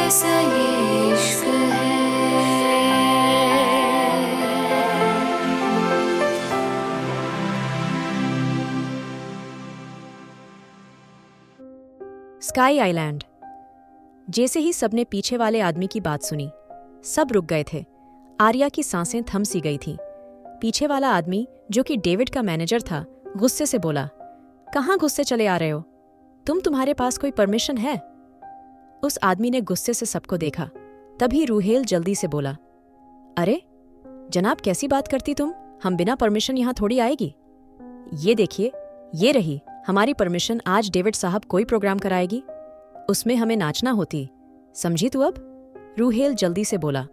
कैसा ये इश्क है। Sky island. जैसे ही सबने पीछे वाले आदमी की बात सुनी, सब रुक गए थे। आर्या की सांसें थम सी गई थीं। पीछे वाला आदमी, जो कि डेविड का मैनेजर था, गुस्से से बोला, कहाँ गुस्से चले आ रहे हो? तुम्हारे पास कोई परमिशन है? उस आदमी ने गुस्से से सबको देखा। तभी रूहेल जल्दी से बोला, अरे जनाब, कैसी बात करती तुम? हम बिना परमिशन यहां थोड़ी आएगी। ये देखिए, ये रही हमारी परमिशन। आज डेविड साहब कोई प्रोग्राम कराएगी, उसमें हमें नाचना होती। समझी तू अब? रूहेल जल्दी से बोला।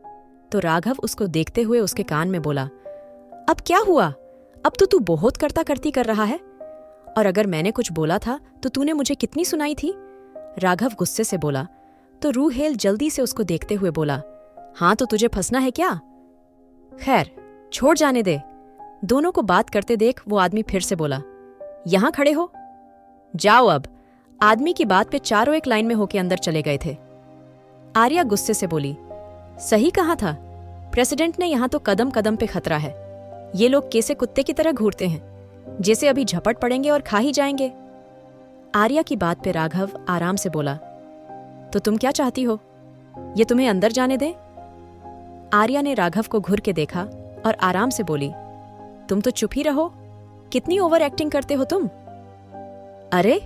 तो राघव उसको देखते हुए उसके कान में बोला, अब क्या हुआ? अब तो तू बहुत करता करती कर रहा है। और अगर मैंने कुछ बोला था तो तूने मुझे कितनी सुनाई थी? राघव गुस्से से बोला। तो रूहेल जल्दी से उसको देखते हुए बोला, हाँ तो तुझे फंसना है क्या? खैर छोड़, जाने दे। दोनों को बात करते देख वो आदमी फिर से बोला, यहां खड़े हो, जाओ अब। आदमी की बात पे चारों एक लाइन में होके अंदर चले गए थे। आर्या गुस्से से बोली, सही कहा था, प्रेसिडेंट ने यहां तो कदम कदम पे खतरा है। ये लोग कैसे कुत्ते की तरह घूरते हैं, जैसे अभी झपट पड़ेंगे और खा ही जाएंगे। आर्या की बात पे राघव आराम से बोला, तो तुम क्या चाहती हो? ये तुम्हें अंदर जाने दे? आर्या ने राघव को घूर के देखा और आराम से बोली, तुम तो चुप ही रहो, कितनी ओवर एक्टिंग करते हो तुम। अरे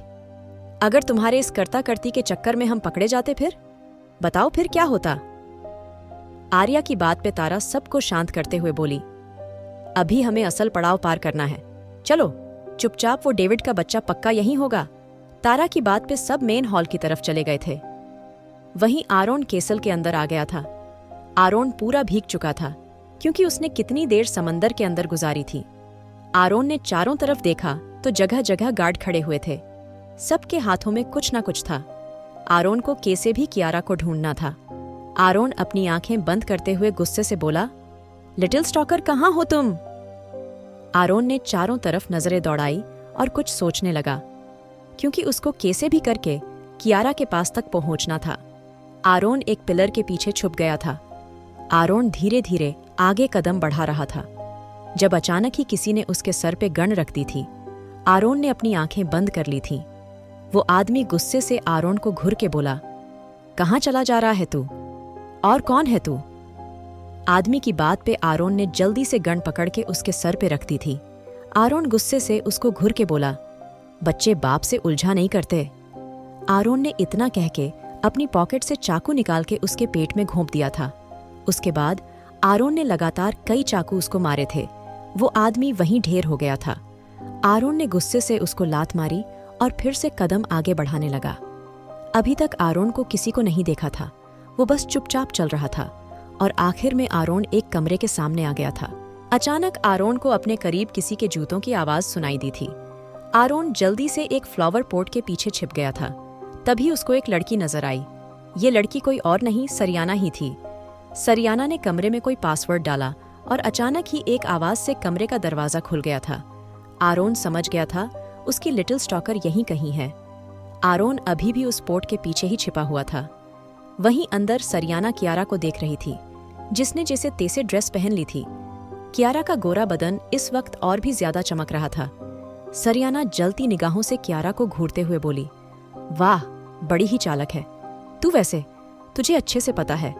अगर तुम्हारे इस करता करती के चक्कर में हम पकड़े जाते, फिर बताओ फिर क्या होता? आर्या की बात पे तारा सबको शांत करते हुए बोली, अभी हमें असल पड़ाव पार करना है, चलो चुपचाप। वो डेविड का बच्चा पक्का यहीं होगा। तारा की बात पे सब मेन हॉल की तरफ चले गए थे। वहीं आरोन केसल के अंदर आ गया था। आरोन पूरा भीग चुका था, क्योंकि उसने कितनी देर समंदर के अंदर गुजारी थी। आरोन ने चारों तरफ देखा तो जगह जगह गार्ड खड़े हुए थे। सबके हाथों में कुछ ना कुछ था। आरोन को कैसे भी कियारा को ढूंढना था। आरोन अपनी आंखें बंद करते हुए गुस्से से बोला, लिटिल स्टॉकर, कहाँ हो तुम? आरोन ने चारों तरफ नजरें दौड़ाई और कुछ सोचने लगा, क्योंकि उसको कैसे भी करके कियारा के पास तक पहुंचना था। आरोन एक पिलर के पीछे छुप गया था। आरोन धीरे धीरे आगे कदम बढ़ा रहा था, जब अचानक ही किसी ने उसके सर पे गन रख दी थी। आरोन ने अपनी आंखें बंद कर ली थीं। वो आदमी गुस्से से आरोन को घूर के बोला, कहाँ चला जा रहा है तू? और कौन है तू? आदमी की बात पे आरोन ने जल्दी से गन पकड़ के उसके सर पे रख दी थी। आरोन गुस्से से उसको घूर के बोला, बच्चे बाप से उलझा नहीं करते। आरोन ने इतना कह के अपनी पॉकेट से चाकू निकाल के उसके पेट में घोंप दिया था। उसके बाद आरोन ने लगातार कई चाकू उसको मारे थे। वो आदमी वहीं ढेर हो गया था। आरोन ने गुस्से से उसको लात मारी और फिर से कदम आगे बढ़ाने लगा। अभी तक आरोन को किसी को नहीं देखा था। वो बस चुपचाप चल रहा था और आखिर में आरोन एक कमरे के सामने आ गया था। अचानक आरोन को अपने करीब किसी के जूतों की आवाज सुनाई दी थी। आरोन जल्दी से एक फ्लावर पॉट के पीछे छिप गया था। तभी उसको एक लड़की नजर आई। ये लड़की कोई और नहीं, सरियाना ही थी। सरियाना ने कमरे में कोई पासवर्ड डाला और अचानक ही एक आवाज से कमरे का दरवाजा खुल गया था। आरोन समझ गया था उसकी लिटिल स्टॉकर यहीं कहीं है। आरोन अभी भी उस पोर्ट के पीछे ही छिपा हुआ था। वहीं अंदर सरियाना कियारा को देख रही थी, जिसने जैसे तैसे ड्रेस पहन ली थी। कियारा का गोरा बदन इस वक्त और भी ज्यादा चमक रहा था। सरियाना जलती निगाहों से कियारा को घूरते हुए बोली, वाह, बड़ी ही चालक है तू। वैसे तुझे अच्छे से पता है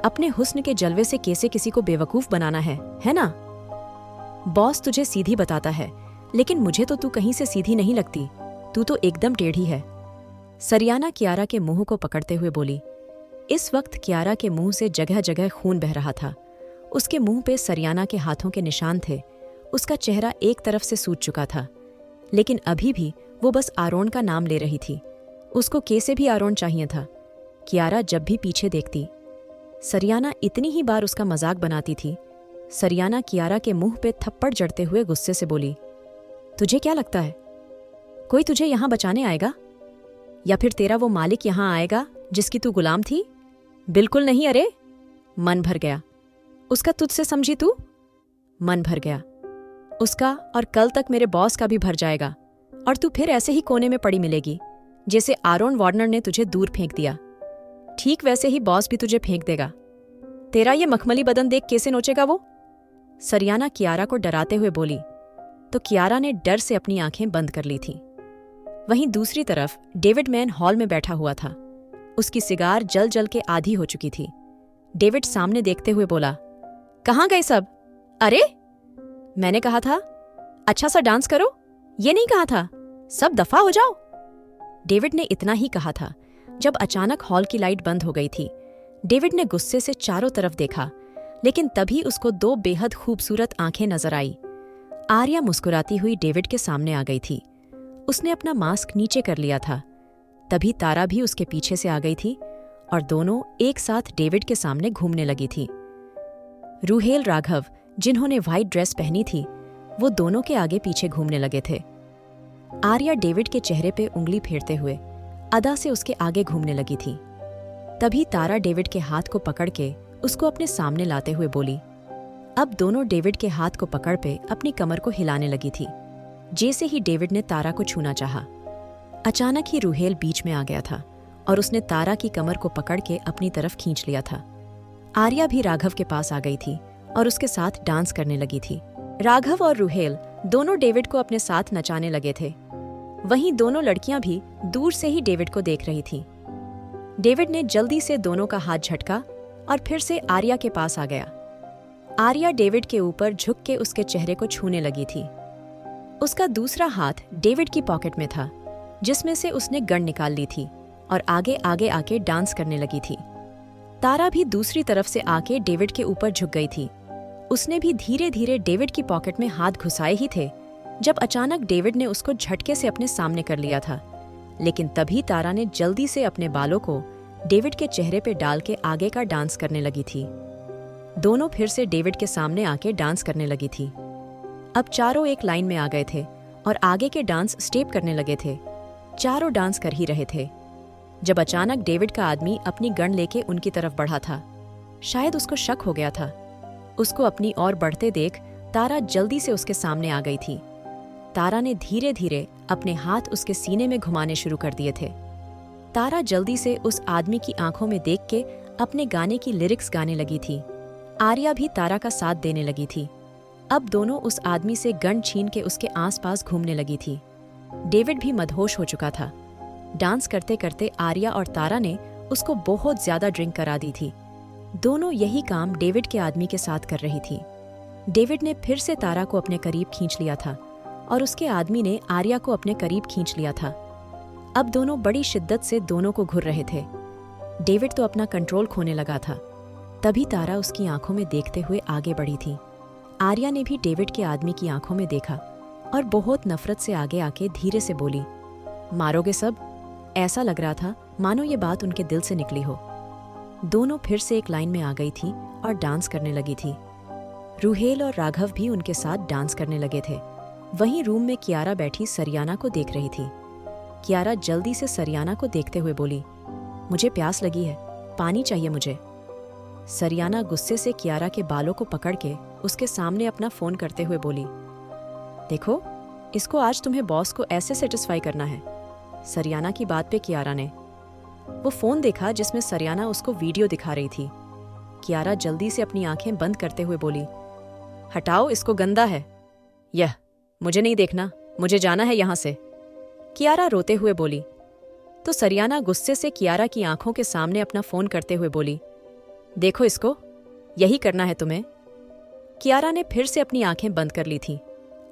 अपने हुस्न के जलवे से कैसे किसी को बेवकूफ बनाना है ना? बॉस तुझे सीधी बताता है, लेकिन मुझे तो तू कहीं से सीधी नहीं लगती। तू तो एकदम टेढ़ी है। सरियाना कियारा के मुंह को पकड़ते हुए बोली। इस वक्त कियारा के मुंह से जगह जगह खून बह रहा था। उसके मुंह पे सरियाना के हाथों के निशान थे। उसका चेहरा एक तरफ से सूज चुका था, लेकिन अभी भी वो बस आरोन का नाम ले रही थी। उसको कैसे भी आरोन चाहिए था। कियारा जब भी पीछे देखती, सरियाना इतनी ही बार उसका मजाक बनाती थी। सरियाना कियारा के मुंह पे थप्पड़ जड़ते हुए गुस्से से बोली, तुझे क्या लगता है कोई तुझे यहां बचाने आएगा? या फिर तेरा वो मालिक यहां आएगा जिसकी तू गुलाम थी? बिल्कुल नहीं। अरे मन भर गया उसका तुझसे, समझी तू? मन भर गया उसका, और कल तक मेरे बॉस का भी भर जाएगा। और तू फिर ऐसे ही कोने में पड़ी मिलेगी, जैसे आरोन वार्नर ने तुझे दूर फेंक दिया। ठीक वैसे ही बॉस भी तुझे फेंक देगा। तेरा ये मखमली बदन देख कैसे नोचेगा वो? सरियाना कियारा को डराते हुए बोली, तो कियारा ने डर से अपनी आंखें बंद कर ली थीं। वहीं दूसरी तरफ डेविड मैन हॉल में बैठा हुआ था। उसकी सिगार जल जल के आधी हो चुकी थी। डेविड सामने देखते हुए बोला, कहाँ गए सब? अरे, मैंने कहा था अच्छा सा डांस करो, ये नहीं कहा था? सब दफा हो जाओ। डेविड ने इतना ही कहा था जब अचानक हॉल की लाइट बंद हो गई थी। डेविड ने गुस्से से चारों तरफ देखा, लेकिन तभी उसको दो बेहद खूबसूरत आंखें नजर आई। आर्या मुस्कुराती हुई डेविड के सामने आ गई थी। उसने अपना मास्क नीचे कर लिया था। तभी तारा भी उसके पीछे से आ गई थी और दोनों एक साथ डेविड के सामने घूमने लगी थी। रूहेल राघव, जिन्होंने व्हाइट ड्रेस पहनी थी, वो दोनों के आगे पीछे घूमने लगे थे। आर्या डेविड के चेहरे पे उंगली फेरते हुए अदा से उसके आगे घूमने लगी थी। तभी तारा डेविड के हाथ को पकड़ के उसको अपने सामने लाते हुए बोली। अब दोनों डेविड के हाथ को पकड़ पे अपनी कमर को हिलाने लगी थी। जैसे ही डेविड ने तारा को छूना चाहा, अचानक ही रूहेल बीच में आ गया था और उसने तारा की कमर को पकड़ के अपनी तरफ खींच लिया था। आर्या भी राघव के पास आ गई थी और उसके साथ डांस करने लगी थी। राघव और रूहेल दोनों डेविड को अपने साथ नचाने लगे थे। वहीं दोनों लड़कियां भी दूर से ही डेविड को देख रही थीं। डेविड ने जल्दी से दोनों का हाथ झटका और फिर से आर्या के पास आ गया। आर्या डेविड के ऊपर झुक के उसके चेहरे को छूने लगी थी। उसका दूसरा हाथ डेविड की पॉकेट में था, जिसमें से उसने गन निकाल ली थी और आगे आगे आके डांस करने लगी थी। तारा भी दूसरी तरफ से आके डेविड के ऊपर झुक गई थी। उसने भी धीरे धीरे डेविड की पॉकेट में हाथ घुसाए ही थे जब अचानक डेविड ने उसको झटके से अपने सामने कर लिया था। लेकिन तभी तारा ने जल्दी से अपने बालों को डेविड के चेहरे पे डाल के आगे का डांस करने लगी थी। दोनों फिर से डेविड के सामने आके डांस करने लगी थी। अब चारों एक लाइन में आ गए थे और आगे के डांस स्टेप करने लगे थे। चारों डांस कर ही रहे थे जब अचानक डेविड का आदमी अपनी गन लेके उनकी तरफ बढ़ा था। शायद उसको शक हो गया था। उसको अपनी ओर बढ़ते देख तारा जल्दी से उसके सामने आ गई थी। तारा ने धीरे धीरे अपने हाथ उसके सीने में घुमाने शुरू कर दिए थे। तारा जल्दी से उस आदमी की आंखों में देख के अपने गाने की लिरिक्स गाने लगी थी। आर्या भी तारा का साथ देने लगी थी। अब दोनों उस आदमी से गन छीन के उसके आसपास घूमने लगी थी। डेविड भी मदहोश हो चुका था। डांस करते करते आर्या और तारा ने उसको बहुत ज्यादा ड्रिंक करा दी थी। दोनों यही काम डेविड के आदमी के साथ कर रही थी। डेविड ने फिर से तारा को अपने करीब खींच लिया था और उसके आदमी ने आर्या को अपने करीब खींच लिया था। अब दोनों बड़ी शिद्दत से दोनों को घुर रहे थे। डेविड तो अपना कंट्रोल खोने लगा था। तभी तारा उसकी आंखों में देखते हुए आगे बढ़ी थी। आर्या ने भी डेविड के आदमी की आंखों में देखा और बहुत नफरत से आगे आके धीरे से बोली, मारोगे सब? ऐसा लग रहा था मानो ये बात उनके दिल से निकली हो। दोनों फिर से एक लाइन में आ गई थी और डांस करने लगी थी। रूहेल और राघव भी उनके साथ डांस करने लगे थे। वहीं रूम में कियारा बैठी सरियाना को देख रही थी। कियारा जल्दी से सरियाना को देखते हुए बोली, मुझे प्यास लगी है, पानी चाहिए मुझे। सरियाना गुस्से से कियारा के बालों को पकड़ के उसके सामने अपना फोन करते हुए बोली, देखो, इसको आज तुम्हें बॉस को ऐसे सेटिस्फाई करना है। सरियाना की बात पे कियारा ने वो फोन देखा जिसमें सरियाना उसको वीडियो दिखा रही थी। कियारा जल्दी से अपनी आंखें बंद करते हुए बोली, हटाओ, इसको गंदा है। यह मुझे नहीं देखना, मुझे जाना है यहां से। कियारा रोते हुए बोली। तो सरियाना गुस्से से कियारा की आंखों के सामने अपना फोन करते हुए बोली, देखो, इसको यही करना है तुम्हें। कियारा ने फिर से अपनी आंखें बंद कर ली थीं।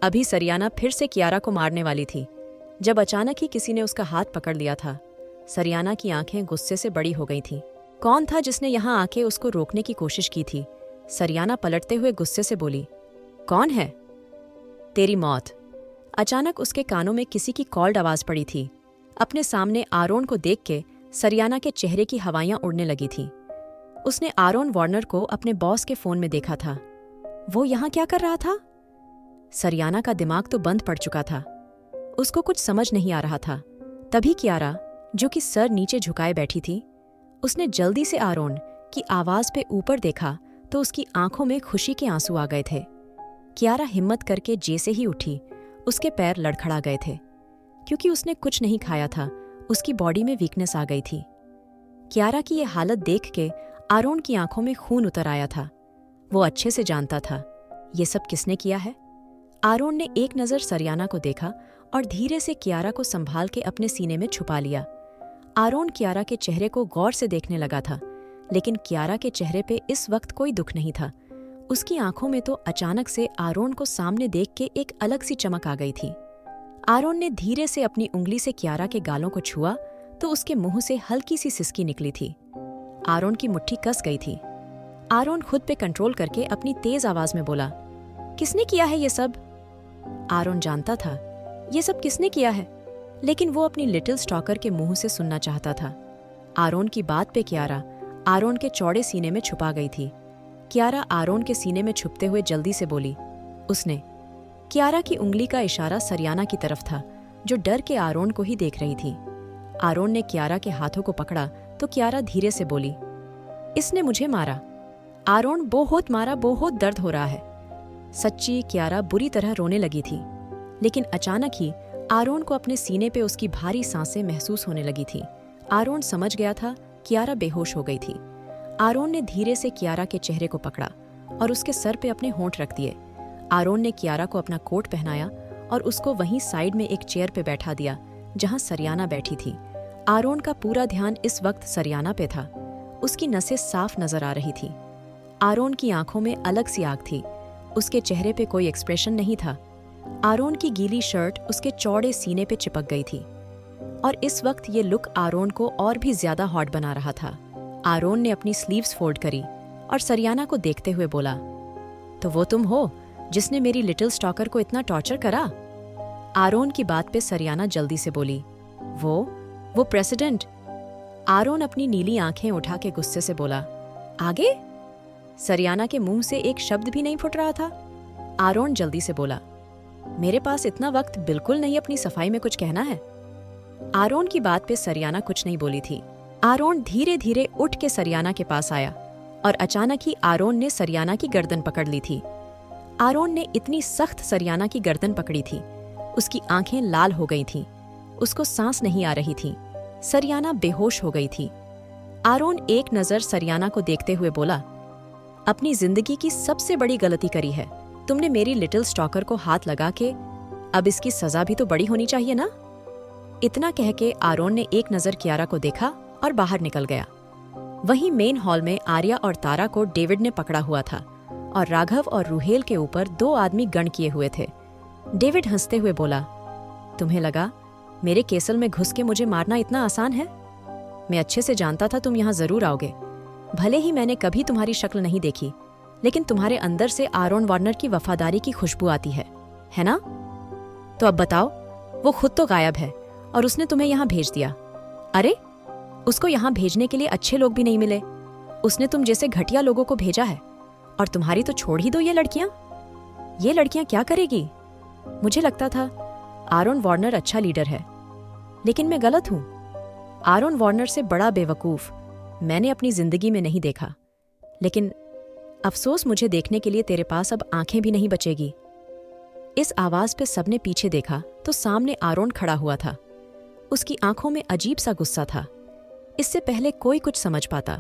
अभी सरियाना फिर से कियारा को मारने वाली थी जब अचानक ही किसी ने उसका हाथ पकड़ लिया था। सरियाना की आंखें गुस्से से बड़ी हो गई थीं। कौन था जिसने यहां आके उसको रोकने की कोशिश की थी? सरियाना पलटते हुए गुस्से से बोली, कौन है? तेरी मौत। अचानक उसके कानों में किसी की कॉल्ड आवाज पड़ी थी। अपने सामने आरोन को देख के सरियाना के चेहरे की हवाइयां उड़ने लगी थीं। उसने आरोन वार्नर को अपने बॉस के फोन में देखा था। वो यहां क्या कर रहा था? सरियाना का दिमाग तो बंद पड़ चुका था। उसको कुछ समझ नहीं आ रहा था। तभी कियारा, जो कि सर नीचे झुकाए बैठी थी, उसने जल्दी से आरोन की आवाज पे ऊपर देखा तो उसकी आंखों में खुशी के आंसू आ गए थे। कियारा हिम्मत करके जैसे ही उठी, उसके पैर लड़खड़ा गए थे। क्योंकि उसने कुछ नहीं खाया था, उसकी बॉडी में वीकनेस आ गई थी। कियारा की ये हालत देख के आरोन की आंखों में खून उतर आया था। वो अच्छे से जानता था ये सब किसने किया है। आरोन ने एक नज़र सरियाना को देखा और धीरे से कियारा को संभाल के अपने सीने में छुपा लिया। आरोन कियारा के चेहरे को गौर से देखने लगा था, लेकिन कियारा के चेहरे पे इस वक्त कोई दुख नहीं था। उसकी आंखों में तो अचानक से आरोन को सामने देख के एक अलग सी चमक आ गई थी। आरोन ने धीरे से अपनी उंगली से कियारा के गालों को छुआ तो उसके मुंह से हल्की सी सिसकी निकली थी। आरोन की मुट्ठी कस गई थी। आरोन खुद पे कंट्रोल करके अपनी तेज आवाज में बोला, किसने किया है ये सब? आरोन जानता था ये सब किसने किया है, लेकिन वो अपनी लिटिल स्टॉकर के मुंह से सुनना चाहता था। आरोन की बात पे कियारा आरोन के चौड़े सीने में छुपा गई थी। कियारा आरोन के सीने में छुपते हुए जल्दी से बोली। उसने कियारा की उंगली का इशारा सरियाना की तरफ था, जो डर के आरोन को ही देख रही थी। आरोन ने कियारा के हाथों को पकड़ा तो कियारा धीरे से बोली, इसने मुझे मारा। आरोन, बहुत मारा, बहुत दर्द हो रहा है। सच्ची कियारा बुरी तरह रोने लगी थी, लेकिन अचानक ही आरोन को अपने सीने पे उसकी भारी सांसें महसूस होने लगी थी। आरोन समझ गया था कियारा बेहोश हो गई थी। आरोन ने धीरे से कियारा के चेहरे को पकड़ा और उसके सर पे अपने होंठ रख दिए। आरोन ने कियारा को अपना कोट पहनाया और उसको वहीं साइड में एक चेयर पे बैठा दिया जहां सरियाना बैठी थी। आरोन का पूरा ध्यान इस वक्त सरियाना पे था। उसकी नसें साफ नजर आ रही थी। आरोन की आंखों में अलग सी आग थी। उसके चेहरे पे कोई एक्सप्रेशन नहीं था। आरोन की गीली शर्ट उसके चौड़े सीने पे चिपक गई थी और इस वक्त ये लुक आरोन को और भी ज्यादा हॉट बना रहा था। आरोन ने अपनी स्लीव्स फोल्ड करी और सरियाना को देखते हुए बोला, तो वो तुम हो जिसने मेरी लिटिल स्टॉकर को इतना टॉर्चर करा? आरोन की बात पे सरियाना जल्दी से बोली, वो प्रेसिडेंट। आरोन अपनी नीली आंखें उठा के गुस्से से बोला, आगे? सरियाना के मुंह से एक शब्द भी नहीं फुट रहा था। आरोन जल्दी से बोला, मेरे पास इतना वक्त बिल्कुल नहीं अपनी सफाई में कुछ कहना है। आरोन की बात पे सरियाना कुछ नहीं बोली थी। आरोन धीरे धीरे उठ के सरियाना के पास आया और अचानक ही आरोन ने सरियाना की गर्दन पकड़ ली थी। आरोन ने इतनी सख्त सरियाना की गर्दन पकड़ी थी, उसकी आंखें लाल हो गई थीं, उसको सांस नहीं आ रही थी। सरियाना बेहोश हो गई थी। आरोन एक नजर सरियाना को देखते हुए बोला, अपनी जिंदगी की सबसे बड़ी गलती करी है तुमने मेरी लिटिल स्टॉकर को हाथ लगा के। अब इसकी सजा भी तो बड़ी होनी चाहिए ना? इतना कह के आरोन ने एक नजर कियारा को देखा और बाहर निकल गया। वहीं मेन हॉल में आर्या और तारा को डेविड ने पकड़ा हुआ था और राघव और रूहेल के ऊपर 2 आदमी गण किए हुए थे। डेविड हंसते हुए बोला, तुम्हें लगा मेरे केसल में घुस के मुझे मारना इतना आसान है? मैं अच्छे से जानता था तुम यहाँ जरूर आओगे। भले ही मैंने कभी तुम्हारी शक्ल नहीं देखी, लेकिन तुम्हारे अंदर से आरोन वार्नर की वफादारी की खुशबू आती है ना? तो अब बताओ, वो खुद तो गायब है और उसने तुम्हें यहाँ भेज दिया। अरे, उसको यहाँ भेजने के लिए अच्छे लोग भी नहीं मिले। उसने तुम जैसे घटिया लोगों को भेजा है। और तुम्हारी तो छोड़ ही दो ये लड़कियां क्या करेगी? मुझे लगता था आरोन वार्नर अच्छा लीडर है, लेकिन मैं गलत हूं। आरोन वार्नर से बड़ा बेवकूफ मैंने अपनी जिंदगी में नहीं देखा, लेकिन अफसोस मुझे देखने के लिए तेरे पास अब आंखें भी नहीं बचेगी। इस आवाज पे सबने पीछे देखा तो सामने आरोन खड़ा हुआ था। उसकी आंखों में अजीब सा गुस्सा था। इससे पहले कोई कुछ समझ पाता।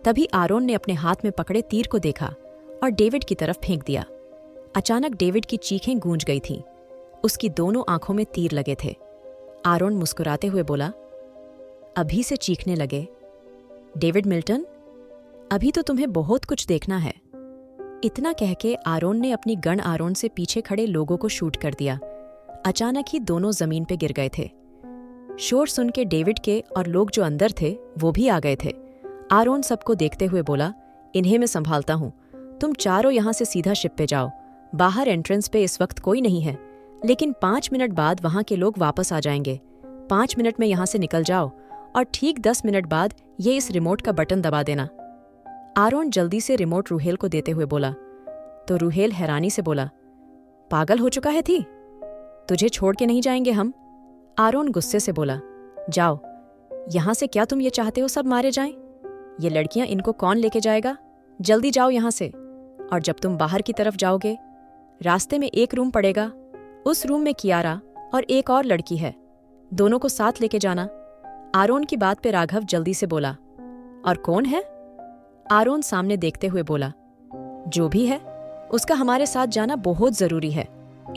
तभी आरोन ने अपने हाथ में पकड़े तीर को देखा और डेविड की तरफ फेंक दिया। अचानक डेविड की चीखें गूंज गई थीं। उसकी दोनों आंखों में तीर लगे थे। आरोन मुस्कुराते हुए बोला, अभी से चीखने लगे? डेविड मिल्टन, अभी तो तुम्हें बहुत कुछ देखना है। इतना कह के आरोन ने अपनी गन आरोन से पीछे खड़े लोगों को शूट कर दिया। अचानक ही दोनों जमीन पे गिर गए थे। शोर सुन के डेविड के और लोग जो अंदर थे वो भी आ गए थे। आरोन सबको देखते हुए बोला, इन्हें मैं संभालता हूं, तुम चारों यहां से सीधा शिप पे जाओ। बाहर एंट्रेंस पे इस वक्त कोई नहीं है, लेकिन 5 मिनट बाद वहां के लोग वापस आ जाएंगे। 5 मिनट में यहां से निकल जाओ और ठीक 10 मिनट बाद ये इस रिमोट का बटन दबा देना। आरोन जल्दी से रिमोट रूहेल को देते हुए बोला, तो रूहेल हैरानी से बोला, पागल हो चुका है थी? तुझे छोड़ के नहीं जाएंगे हम। आरोन गुस्से से बोला, जाओ यहां से। क्या तुम ये चाहते हो सब मारे जाएं? ये लड़कियां, इनको कौन लेके जाएगा? जल्दी जाओ यहां से। और जब तुम बाहर की तरफ जाओगे, रास्ते में एक रूम पड़ेगा। उस रूम में कियारा और एक और लड़की है, दोनों को साथ लेके जाना। आरोन की बात पे राघव जल्दी से बोला, और कौन है? आरोन सामने देखते हुए बोला, जो भी है उसका हमारे साथ जाना बहुत जरूरी है,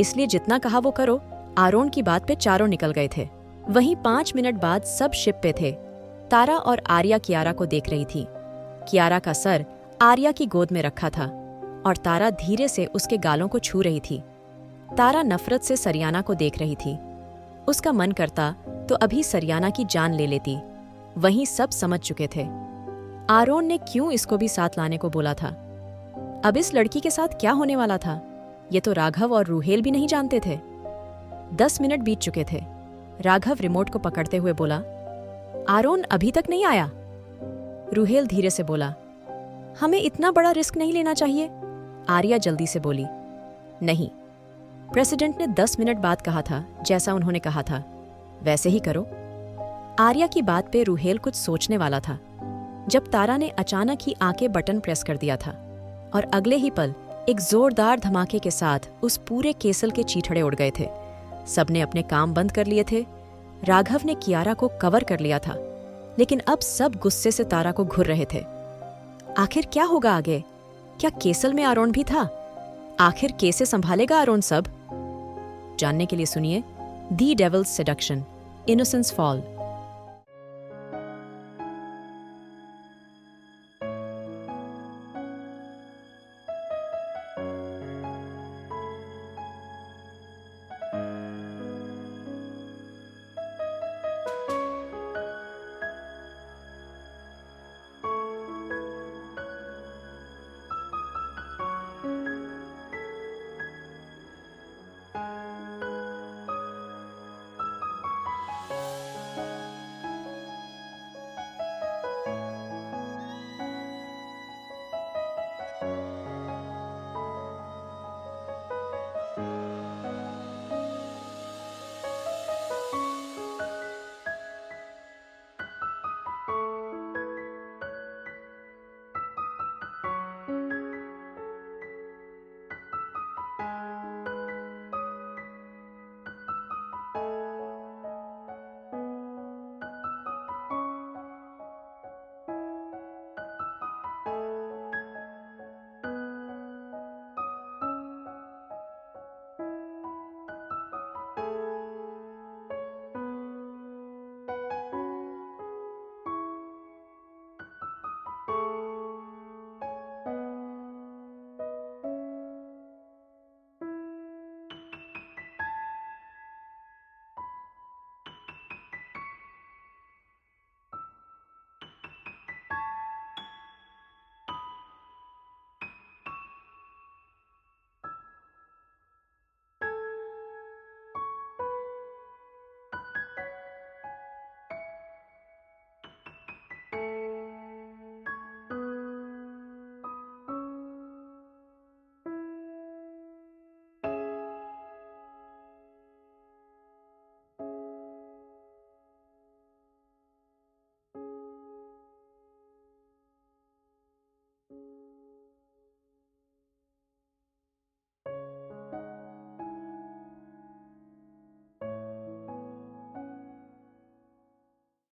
इसलिए जितना कहा वो करो। आरोन की बात पे चारों निकल गए थे। वहीं 5 मिनट बाद सब शिप पे थे। तारा और आर्या कियारा को देख रही थी। कियारा का सर आर्या की गोद में रखा था और तारा धीरे से उसके गालों को छू रही थी। तारा नफरत से सरियाना को देख रही थी। उसका मन करता तो अभी सरियाना की जान ले लेती। वहीं सब समझ चुके थे आरोन ने क्यों इसको भी साथ लाने को बोला था। अब इस लड़की के साथ क्या होने वाला था, ये तो राघव और रूहेल भी नहीं जानते थे। 10 मिनट बीत चुके थे। राघव रिमोट को पकड़ते हुए बोला, आरोन अभी तक नहीं आया? रूहेल धीरे से बोला, हमें इतना बड़ा रिस्क नहीं लेना चाहिए। आर्या जल्दी से बोली, नहीं, प्रेसिडेंट ने 10 मिनट बाद कहा था, जैसा उन्होंने कहा था वैसे ही करो। आर्या की बात पे रूहेल कुछ सोचने वाला था जब तारा ने अचानक ही आके बटन प्रेस कर दिया था और अगले ही पल एक जोरदार धमाके के साथ उस पूरे केसल के चीथड़े उड़ गए थे। सबने अपने काम बंद कर लिए थे। राघव ने कियारा को कवर कर लिया था, लेकिन अब सब गुस्से से तारा को घूर रहे थे। आखिर क्या होगा आगे? क्या केसल में आरोन भी था? आखिर कैसे संभालेगा आरोन सब? जानने के लिए सुनिए दी डेविल्स सेडक्शन, इनोसेंस फॉल।